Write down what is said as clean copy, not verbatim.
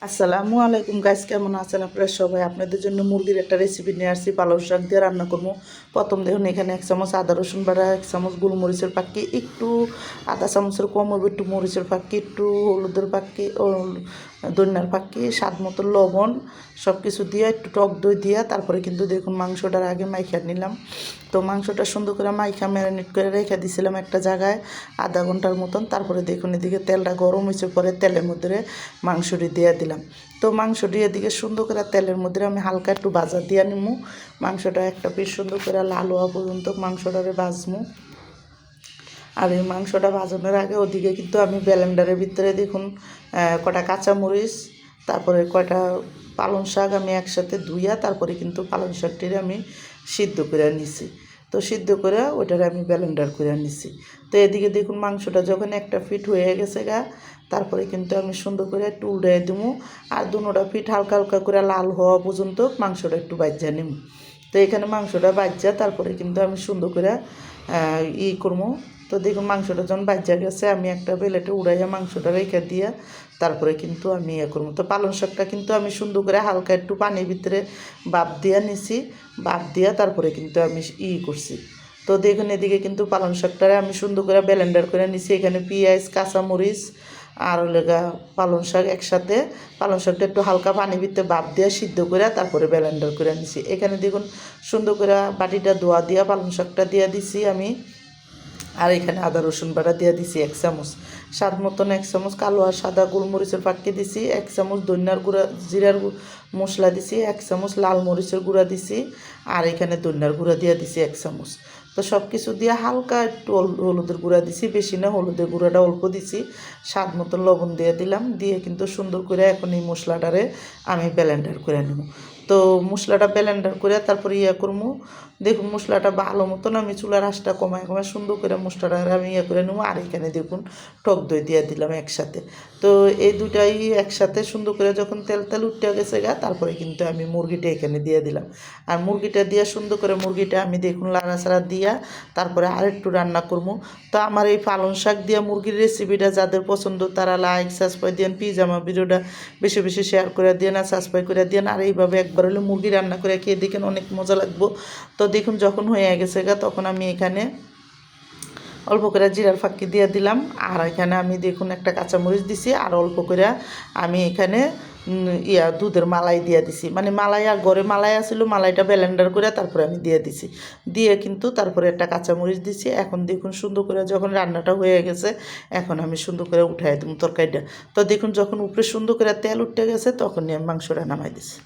আসসালামু আলাইকুম গাইস, কেমন আছেন আপনারা সবাই? আপনাদের জন্য মুরগির একটা রেসিপি নিয়ে আসছি। পালং শাক দিয়ে রান্না করবো। প্রথম দেখুন এখানে 1 চামচ আদা রসুন বাটা, 1 চামচ গোলমরিচের পাক্কি, একটু আধা চামচের কম হবে, একটু মরিচের পাক্কি, একটু হলুদের পাক্কি ও ধনিয়ার পাক্কি, স্বাদ মতো লবণ, সব কিছু দিয়ে একটু টক দই দিয়া তারপরে কিন্তু দেখুন মাংসটার আগে মাইখা নিলাম। তো মাংসটা সুন্দর করে মাইখা ম্যারিনেট করে রেখে দিয়েছিলাম একটা জায়গায় আধা ঘন্টার মতন। তারপরে দেখুন এদিকে তেলটা গরম হয়েছে, পরে তেলের মধ্যে মাংসটি দিয়ে দিলাম। তো মাংসটি এদিকে সুন্দর করে তেলের মধ্যে আমি হালকা একটু ভাজা দিয়ে নিমু। মাংসটা একটা পিস সুন্দর করে লাল হওয়া পর্যন্ত মাংসটারে ভাজমু। আর এই মাংসটা ভাজানোর আগে ওদিকে কিন্তু আমি ব্লেন্ডারের ভিতরে দেখুন কটা কাঁচামরিচ, তারপরে কয়টা পালং শাক আমি একসাথে ধুইয়া তারপরে কিন্তু পালং শাকটির আমি সিদ্ধ করে নিছি। তো সিদ্ধ করে ওইটারে আমি ব্লেন্ডার করে নিছি। তো এদিকে দেখুন মাংসটা যখন একটা ফিট হয়ে গেছে তারপরে কিন্তু আমি সুন্দর করে একটু উল্টে দেবো। আর দুনোটা ফিট হালকা হালকা করে লাল হওয়া পর্যন্ত মাংসটা একটু বাজ্যা নেব। তো এখানে মাংসটা বাজ্যা তারপরে কিন্তু আমি সুন্দর করে করবো। তো দেখুন মাংসটা যখন বাজ্যা গেছে আমি একটা প্লেটে উড়াইয়া মাংসটা রেখে দিয়া তারপরে কিন্তু আমি করবো। তো পালং শাকটা কিন্তু আমি সুন্দর করে হালকা একটু পানির ভিতরে বাপ দিয়া নিছি। বাপ দিয়া তারপরে কিন্তু আমি করছি। তো দেখুন এদিকে কিন্তু পালং শাকটারে আমি সুন্দর করে ব্লেন্ডার করে নিছি। এখানে পেঁয়াজ, কাঁচামরিচ আর পালং শাক একসাথে, পালং শাকটা একটু হালকা পানির ভিতরে বাপ দিয়ে সিদ্ধ করে তারপরে ব্লেন্ডার করে নিছি। এখানে দেখুন সুন্দর করে বাটিটা ধোয়া দিয়া পালং শাকটা দিয়ে দিছি আমি। আর এখানে আদা রসুন বাটা দিয়ে দিছি 1 চামচ, স্বাদ মতন 1 চামচ কালো আর সাদা গোলমরিচের পাক্কি দিছি, 1 চামচ ধনিয়ার গুঁড়া জিরার মশলা দিছি, 1 চামচ লাল মরিচের গুঁড়া দিছি, আর এখানে ধনিয়ার গুঁড়া দিয়ে দিছি 1 চামচ। তো সব কিছু দিয়ে হালকা একটু হলুদের গুঁড়া দিছি, বেশি না, হলুদের গুঁড়াটা অল্প দিছি, স্বাদ মতো লবণ দিয়ে দিলাম। দিয়ে কিন্তু সুন্দর করে এখন এই মশলাটারে আমি ব্লেন্ডার করে নেব। তো মশলাটা ব্লেন্ডার করে তারপরে করবো। দেখুন মশলাটা ভালো মতন আমি চুলার আঁচটা কমায় কমায় সুন্দর করে মশলাটা আমি করে নেবো। আর এখানে দেখুন টক দই দিয়ে দিলাম একসাথে। তো এই দুটাই একসাথে সুন্দর করে যখন তেল তেল উঠতে গেছে তারপরে কিন্তু আমি মুরগিটা এখানে দিয়ে দিলাম। আর মুরগিটা দিয়ে সুন্দর করে মুরগিটা আমি দেখুন লাড়াচাড়া দিয়া তারপরে আরেকটু রান্না করবো। তো আমার এই পালং শাক দিয়া মুরগির রেসিপিটা যাদের পছন্দ তারা লাইক সাবস্ক্রাইব দিন, প্লিজ আমার ভিডিওটা বেশি বেশি শেয়ার করে দিন আর সাবস্ক্রাইব করে দিন। আর এইভাবে একবার হলে মুরগি রান্না করে খেয়ে দেখেন, অনেক মজা লাগবো। তো দেখুন যখন হয়ে গেছে তখন আমি এখানে অল্প করে জিরার ফাঁকি দিয়ে দিলাম। আর এখানে আমি দেখুন একটা কাঁচামরিচ দিছি, আর অল্প করে আমি এখানে দুধের মালাই দিয়ে দিছি। মানে মালাই আর ঘরে মালাই আসছিল, মালাইটা ব্লেন্ডার করে তারপরে আমি দিয়ে দিছি। দিয়ে কিন্তু তারপরে একটা কাঁচামরিচ দিছি। এখন দেখুন সুন্দর করে যখন রান্নাটা হয়ে গেছে এখন আমি সুন্দর করে উঠাই দেবো তরকারিটা। তো দেখুন যখন উপরে সুন্দর করে তেল উঠে গেছে তখনই আমি মাংসটা নামাই দিছি।